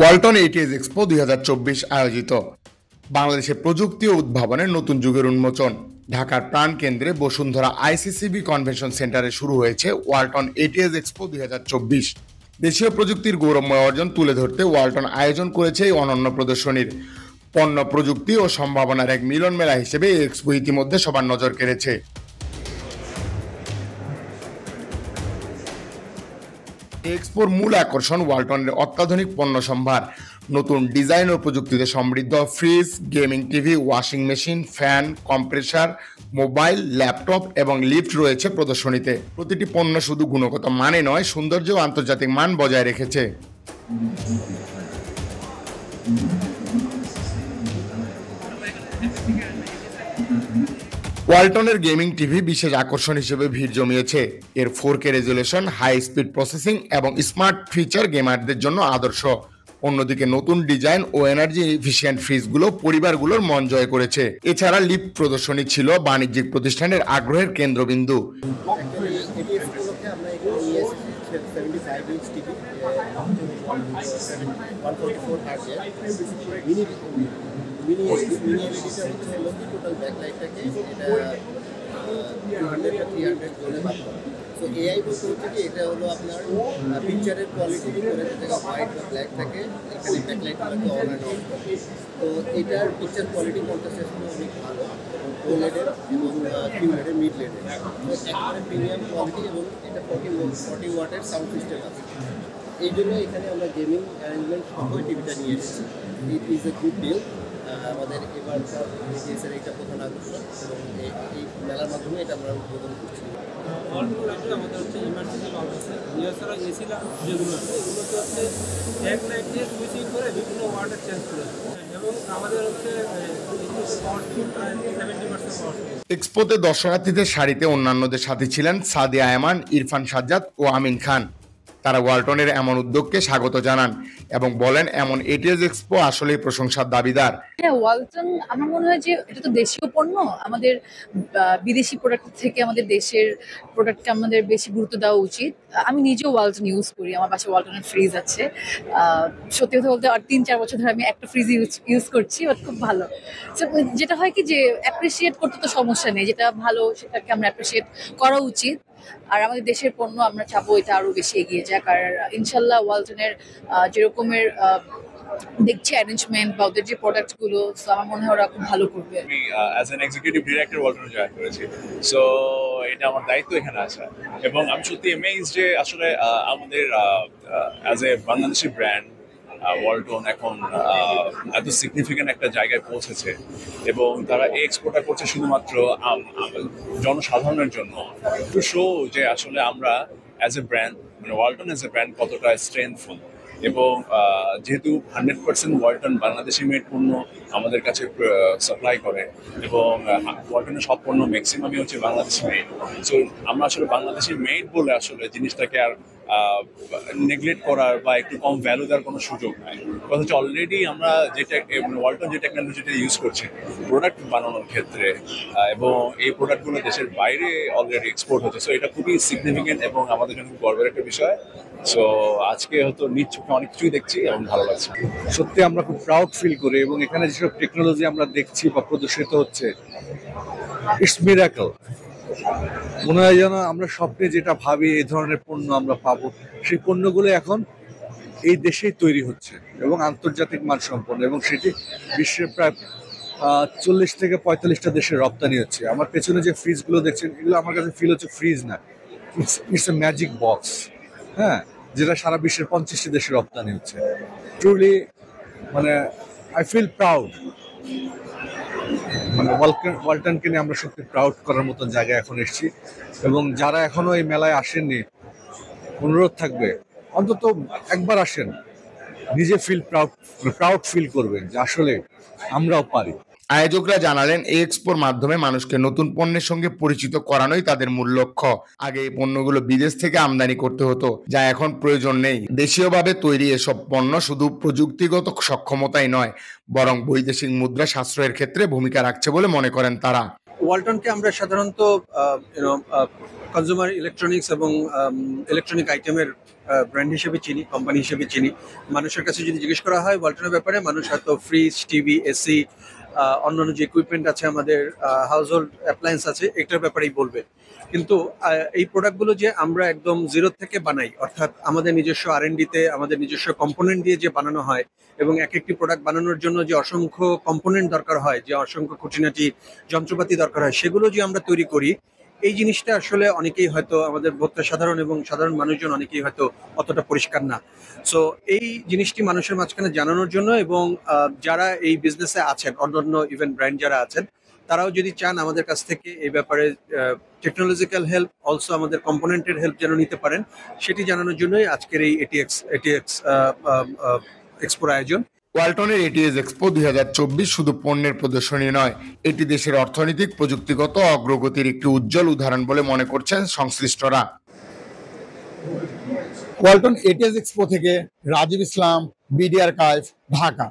Walton এইটিএস expo 2024 আয়োজিত। বাংলাদেশে প্রযুক্তি ও উদ্ভাবনের নতুন যুগের উন্মোচন। ঢাকার প্রাণকেন্দ্রে বসুন্ধরা আইসিসিবি কনভেনশন সেন্টারে শুরু হয়েছে ওয়ালটন এইটিএস এক্সপো 2024। দেশীয় প্রযুক্তির গৌরবময় অর্জন তুলে ধরতে ওয়ালটন আয়োজন করেছে এই অনন্য প্রদর্শনীর। পণ্য, প্রযুক্তি ও সম্ভাবনার এক মিলন মেলা হিসেবে এই এক্সপো ইতিমধ্যে সবার নজর কেড়েছে। এক্সপোর মূল আকর্ষণ ওয়ালটনের অত্যাধুনিক পণ্য সম্ভার। নতুন ডিজাইন ও প্রযুক্তিতে সমৃদ্ধ fridge, gaming TV, washing machine, fan, compressor, mobile, laptop এবং লিফট রয়েছে প্রদর্শনীতে। প্রতিটি পণ্য শুধু গুণগত মানে নয়, সৌন্দর্য ও আন্তর্জাতিক মান বজায় রেখেছে। ওয়ালটনের গেমিং টিভি বিশেষ আকর্ষণ হিসেবে ভিড় জমিয়েছে। এর 4K resolution, high speed processing এবং স্মার্ট ফিচার গেমারদের জন্য আদর্শ। অন্যদিকে নতুন ডিজাইন ও এনার্জি এফিশিয়েন্ট ফ্রিজগুলো পরিবারগুলোর মন জয় করেছে। এছাড়া লিফট প্রদর্শনী ছিল বাণিজ্যিক প্রতিষ্ঠানের আগ্রহের কেন্দ্রবিন্দু। টোটাল ব্যাকলাইটটাকে এটা 200 বা 300 জোনে ভাগ করা। তো এআই বলতে হচ্ছে কি, এটা হলো আপনার পিকচারের কোয়ালিটির উপরে যেটা হোয়াইট বা ব্ল্যাক থাকে, এখানে ব্যাকলাইটগুলোকে অন অ্যান্ড অফ করে। তো এটার পিকচার কোয়ালিটি কন্ট্রাস্টেশন অনেক ভালো, এবং ওলেডের এবং কিউলেডের, মিড লেডের একেবারে প্রিমিয়াম কোয়ালিটি, এবং এটা 40 ওয়াটের সাউন্ড সিস্টেম আছে। এই জন্য এখানে আমরা গেমিং অ্যারেঞ্জমেন্ট সহ টিভিটা নিয়ে এসেছি। It is a good deal. আমাদের এবার এটিএসের এটা প্রধান আকর্ষণ, এবং এই মেলার মাধ্যমে এটা আমরা উদ্বোধন করছি। অল্প লাইটে আমাদের হচ্ছে ইমার্জেন্সি বাল্ব আছে, এছাড়া এসি যেগুলো আছে এগুলোতে হচ্ছে এক লাইট দিয়ে সুইচিং করে বিভিন্ন ওয়ার্ডে চেঞ্জ করে, এবং আমাদের হচ্ছে পাওয়ারফুল 70% পাওয়ারফুল। এক্সপোতে দর্শনার্থীদের সারিতে অন্যান্যদের সাথে ছিলেন সাদিয়া আয়মান, ইরফান সাজ্জাদ ও আমিন খান। তারা ওয়ালটনের এমন উদ্যোগকে স্বাগত জানান এবং বলেন এমন এইটিএস এক্সপো আসলেই প্রশংসার দাবিদার। হ্যাঁ, ওয়ালটন আমার মনে হয় যে এটা তো দেশীয় পণ্য, আমাদের বিদেশি প্রোডাক্ট থেকে আমাদের দেশের প্রোডাক্টকে আমাদের বেশি গুরুত্ব দেওয়া উচিত। আমি নিজেও ওয়ালটন ইউজ করি, আমার বাসায় ওয়ালটনের ফ্রিজ আছে। সত্যি কথা বলতে আর 3-4 বছর ধরে আমি একটা ফ্রিজ ইউজ করছি, বাট খুব ভালো। যেটা হয় কি যে অ্যাপ্রিসিয়েট করতে তো সমস্যা নেই, যেটা ভালো সেটাকে আমরা অ্যাপ্রিসিয়েট করা উচিত। আর আমাদের দেশের পণ্য আমরা চাবো এটা আরো বেশি এগিয়ে যাক। আর ইনশাল্লাহ ওয়ালটনের যেরকমের দেখছি অ্যারেঞ্জমেন্ট বা ওদের যে প্রোডাক্টগুলো, আমার মনে হয় ওরা খুব ভালো করবে। আমি অ্যাজ অ্যান এক্সিকিউটিভ ডিরেক্টর ওয়ালটনে জয়েন করেছি, সো এটা আমার দায়িত্ব এখানে আসা, এবং আমি সত্যি এমেজ যে আসলে আমাদের as a Bangladeshi brand Walton এখন এত সিগনিফিক্যান্ট একটা জায়গায় পৌঁছেছে, এবং তারা এই এক্সপোর্টটা করছে শুধুমাত্র জনসাধারণের জন্য, টু শো যে আসলে আমরা অ্যাজ এ ব্র্যান্ড, মানে ওয়ালটন অ্যাজ এ ব্র্যান্ড কতটা স্ট্রেংথফুল। এবং যেহেতু 100% ওয়ালটন বাংলাদেশি মেড পণ্য আমাদের কাছে সাপ্লাই করে, এবং ওয়ালটনের সব পণ্য ম্যাক্সিমামই হচ্ছে বাংলাদেশি মেড, সো আমরা আসলে বাংলাদেশি মেড বলে আসলে জিনিসটাকে আর নেগলেক্ট করার বা একটু কম ভ্যালু দেওয়ার কোনো সুযোগ নাই। কথা হচ্ছে অলরেডি আমরা যেটা ওয়ালটন যে টেকনোলজিটা ইউজ করছি প্রোডাক্ট বানানোর ক্ষেত্রে, এবং এই প্রোডাক্টগুলো দেশের বাইরে অলরেডি এক্সপোর্ট হচ্ছে, সো এটা খুবই সিগনিফিকেন্ট এবং আমাদের জন্য খুব গর্বের একটা বিষয়। সো আজকে হয়তো নিজ চোখে অনেক কিছুই দেখছি এবং ভালো লাগছে। সত্যি আমরা খুব প্রাউড ফিল করি, এবং এখানে যেসব টেকনোলজি আমরা দেখছি বা প্রদর্শিত হচ্ছে, ইটস মিরাকল। মনে হয় যেন আমরা স্বপ্নে যেটা ভাবি এই ধরনের পণ্য আমরা পাবো, সেই পণ্যগুলো এখন এই দেশেই তৈরি হচ্ছে এবং আন্তর্জাতিক মানসম্পন্ন, এবং সেটি বিশ্বের প্রায় 40 থেকে 45টা দেশে রপ্তানি হচ্ছে। আমার পেছনে যে ফ্রিজগুলো দেখছেন, এগুলো আমার কাছে ফিল হচ্ছে ফ্রিজ না, ইটস এ ম্যাজিক বক্স, হ্যাঁ, যেটা সারা বিশ্বের 50টি দেশে রপ্তানি হচ্ছে। ট্রুলি মানে আই ফিল প্রাউড, মানে ওয়ালটনকে নিয়ে আমরা সত্যি প্রাউড করার মতন জায়গায় এখন এসেছি। এবং যারা এখনো এই মেলায় আসেননি, অনুরোধ থাকবে অন্তত একবার আসেন, নিজে প্রাউড ফিল করবেন যে আসলে আমরাও পারি। আয়োজকরা জানালেন এই এক্সপোর মাধ্যমে মানুষকে নতুন পণ্যের সঙ্গে পরিচিত করানোই তাদের মূল লক্ষ্য। আগে এই পণ্যগুলো বিদেশ থেকে আমদানি করতে হতো, যা এখন প্রয়োজন নেই। দেশীয়ভাবে তৈরি এসব পণ্য শুধু প্রযুক্তিগত সক্ষমতাই নয়, বরং বৈদেশিক মুদ্রা সাশ্রয়ের ক্ষেত্রে ভূমিকা রাখছে বলে মনে করেন তারা। ওয়ালটনকে আমরা সাধারণত কনজিউমার ইলেকট্রনিক্স এবং ইলেকট্রনিক আইটেমের ব্র্যান্ড হিসেবে চিনি, কোম্পানি হিসেবে চিনি। মানুষের কাছে যদি জিজ্ঞেস করা হয় ওয়ালটনের ব্যাপারে, মানুষ হয়তো ফ্রিজ, টিভি, এসি, অন্যান্য যে ইকুইপমেন্ট আছে, আমাদের হাউস হোল্ড অ্যাপ্লায়েন্স আছে, এটার ব্যাপারেই বলবে। কিন্তু এই প্রোডাক্টগুলো যে আমরা একদম জিরো থেকে বানাই, অর্থাৎ আমাদের নিজস্ব R&D-তে আমাদের নিজস্ব কম্পোনেন্ট দিয়ে যে বানানো হয়, এবং এক একটি প্রোডাক্ট বানানোর জন্য যে অসংখ্য কম্পোনেন্ট দরকার হয়, যে অসংখ্য খুঁটিনাটি যন্ত্রপাতি দরকার হয়, সেগুলো যে আমরা তৈরি করি, এই জিনিসটা আসলে অনেকেই হয়তো আমাদের ভোক্তা সাধারণ এবং সাধারণ মানুষজন অনেকেই হয়তো অতটা পরিষ্কার না। সো এই জিনিসটি মানুষের মাঝখানে জানানোর জন্য, এবং যারা এই বিজনেসে আছেন, অন্যান্য ইভেন ব্র্যান্ড যারা আছেন, তারাও যদি চান আমাদের কাছ থেকে এই ব্যাপারে টেকনোলজিক্যাল হেল্প, অলসো আমাদের কম্পোনেন্টের হেল্প যেন নিতে পারেন, সেটি জানানোর জন্যই আজকের এই এটিএক্স এক্সপোর আয়োজন। ওয়ালটনের এটিএস এক্সপো 2024 শুধু পণ্যের প্রদর্শনী নয়, এটি দেশের অর্থনৈতিক প্রযুক্তিগত অগ্রগতির একটি উজ্জ্বল উদাহরণ বলে মনে করছেন সংশ্লিষ্টরা। ওয়ালটন এটিএস এক্সপো থেকে রাজীব ইসলাম, বিডি আর্কাইভ, ঢাকা।